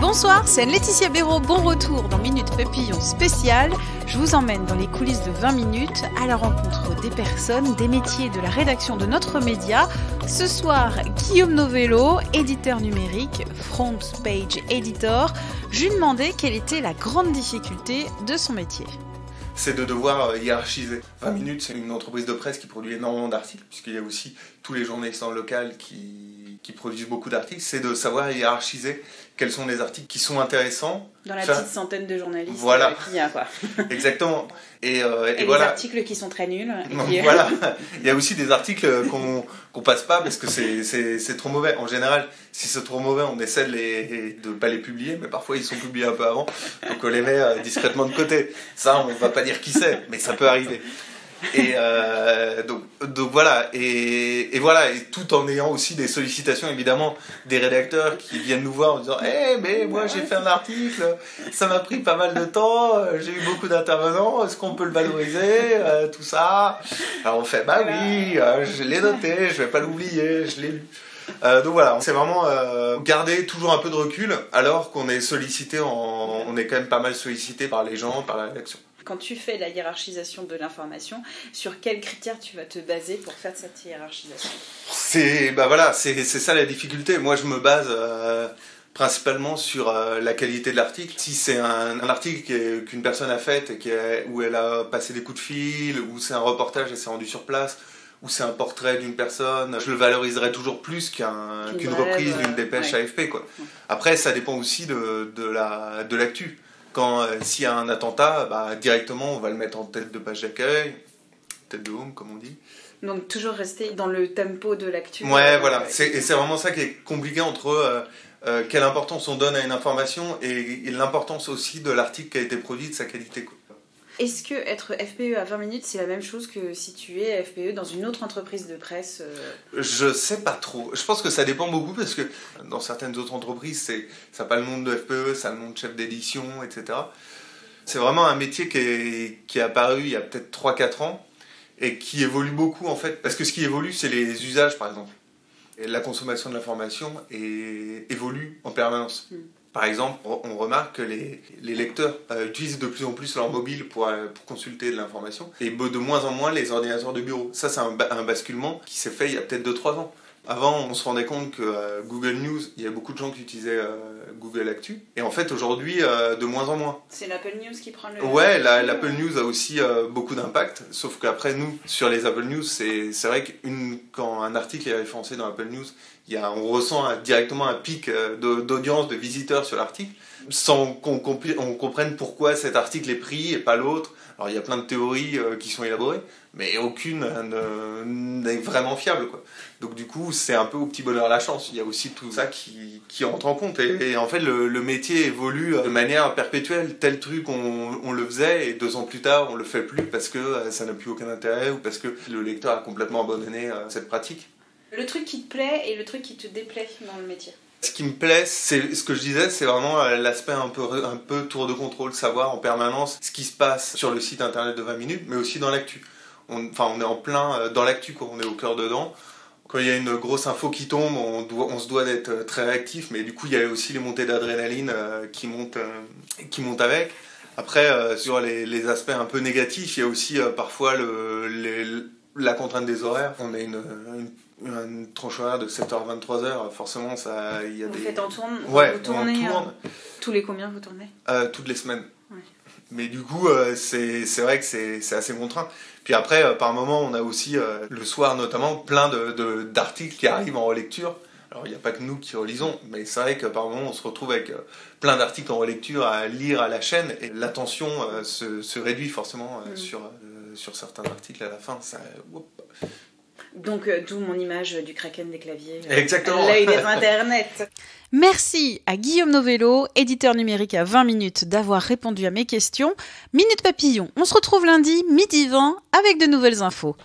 Bonsoir, c'est Laetitia Béraud, bon retour dans Minute Papillon spéciale. Je vous emmène dans les coulisses de 20 minutes à la rencontre des personnes, des métiers de la rédaction de notre média. Ce soir, Guillaume Novello, éditeur numérique, front page editor. Je lui demandais quelle était la grande difficulté de son métier. C'est de devoir hiérarchiser. 20 minutes, c'est une entreprise de presse qui produit énormément d'articles, puisqu'il y a aussi tous les journalistes en local qui produisent beaucoup d'articles. C'est de savoir hiérarchiser quels sont les articles qui sont intéressants. Dans la petite centaine de journalistes voilà. Qu'il y a, quoi. Exactement. Et les voilà. articles qui sont très nuls. Voilà. Il y a aussi des articles qu'on passe pas parce que c'est trop mauvais. En général, si c'est trop mauvais, on essaie de pas les publier, mais parfois ils sont publiés un peu avant, donc on les met discrètement de côté. Ça, on va pas dire qui c'est, mais ça peut arriver. Et donc voilà, et voilà, et tout en ayant aussi des sollicitations évidemment des rédacteurs qui viennent nous voir en disant mais moi j'ai fait un article, ça m'a pris pas mal de temps, j'ai eu beaucoup d'intervenants, est-ce qu'on peut le valoriser, tout ça. Alors on fait oui, je l'ai noté, je vais pas l'oublier, je l'ai lu. Donc voilà, c'est vraiment garder toujours un peu de recul alors qu'on est sollicité, on est quand même pas mal sollicité par les gens, par la rédaction. Quand tu fais la hiérarchisation de l'information, sur quels critères tu vas te baser pour faire cette hiérarchisation ? C'est ça la difficulté. Moi, je me base principalement sur la qualité de l'article. Si c'est un article qu'une personne a fait et où elle a passé des coups de fil, ou c'est un reportage et c'est rendu sur place, ou c'est un portrait d'une personne, je le valoriserai toujours plus qu'une reprise d'une dépêche AFP, quoi. Après, ça dépend aussi de l'actu. S'il y a un attentat, directement on va le mettre en tête de page d'accueil, tête de home comme on dit. Donc toujours rester dans le tempo de l'actu. Ouais, voilà. Et c'est vraiment ça qui est compliqué entre quelle importance on donne à une information et l'importance aussi de l'article qui a été produit, de sa qualité, quoi. Est-ce que être FPE à 20 minutes, c'est la même chose que si tu es FPE dans une autre entreprise de presse Je sais pas trop. Je pense que ça dépend beaucoup parce que dans certaines autres entreprises, ça n'a pas le nom de FPE, ça a le nom de chef d'édition, etc. C'est vraiment un métier qui est apparu il y a peut-être 3-4 ans et qui évolue beaucoup en fait. Parce que ce qui évolue, c'est les usages par exemple. Et la consommation de l'information évolue en permanence. Par exemple, on remarque que les lecteurs utilisent de plus en plus leur mobile pour consulter de l'information et de moins en moins les ordinateurs de bureau. Ça, c'est un basculement qui s'est fait il y a peut-être 2-3 ans. Avant, on se rendait compte que Google News, il y a beaucoup de gens qui utilisaient Google Actu. Et en fait, aujourd'hui, de moins en moins. C'est l'Apple News qui prend le... Ouais, l'Apple News a aussi beaucoup d'impact. Sauf qu'après, nous, sur les Apple News, c'est vrai que quand un article est référencé dans Apple News, on ressent directement un pic d'audience, de visiteurs sur l'article, sans qu'on comprenne pourquoi cet article est pris et pas l'autre. Alors il y a plein de théories qui sont élaborées, mais aucune n'est vraiment fiable, quoi. Donc du coup, c'est un peu au petit bonheur la chance. Il y a aussi tout ça qui rentre en compte. Et en fait, le métier évolue de manière perpétuelle. Tel truc, on le faisait, et 2 ans plus tard, on le fait plus parce que ça n'a plus aucun intérêt ou parce que le lecteur a complètement abandonné cette pratique. Le truc qui te plaît et le truc qui te déplaît dans le métier. Ce qui me plaît, c'est ce que je disais, c'est vraiment l'aspect un peu tour de contrôle, savoir en permanence ce qui se passe sur le site internet de 20 minutes, mais aussi dans l'actu. On est en plein dans l'actu, quoi, on est au cœur dedans. Quand il y a une grosse info qui tombe, on se doit d'être très réactif, mais du coup, il y a aussi les montées d'adrénaline qui montent avec. Après, sur les aspects un peu négatifs, il y a aussi parfois la contrainte des horaires. On a une tranche horaire de 7h 23h, forcément il y a vous des... faites en tourne, ouais, vous tournez, on tourne. Tous les combien vous tournez toutes les semaines. Ouais. Mais du coup, c'est vrai que c'est assez contraint. Puis après, par moment, on a aussi, le soir notamment, plein d'articles qui arrivent en relecture. Alors, il n'y a pas que nous qui relisons, mais c'est vrai que par moment, on se retrouve avec plein d'articles en relecture à lire à la chaîne, et l'attention se réduit forcément sur certains articles à la fin. Donc, d'où mon image du kraken des claviers. Exactement. L'œil des internets. Merci à Guillaume Novello, éditeur numérique à 20 minutes, d'avoir répondu à mes questions. Minute Papillon, on se retrouve lundi, midi 20, avec de nouvelles infos.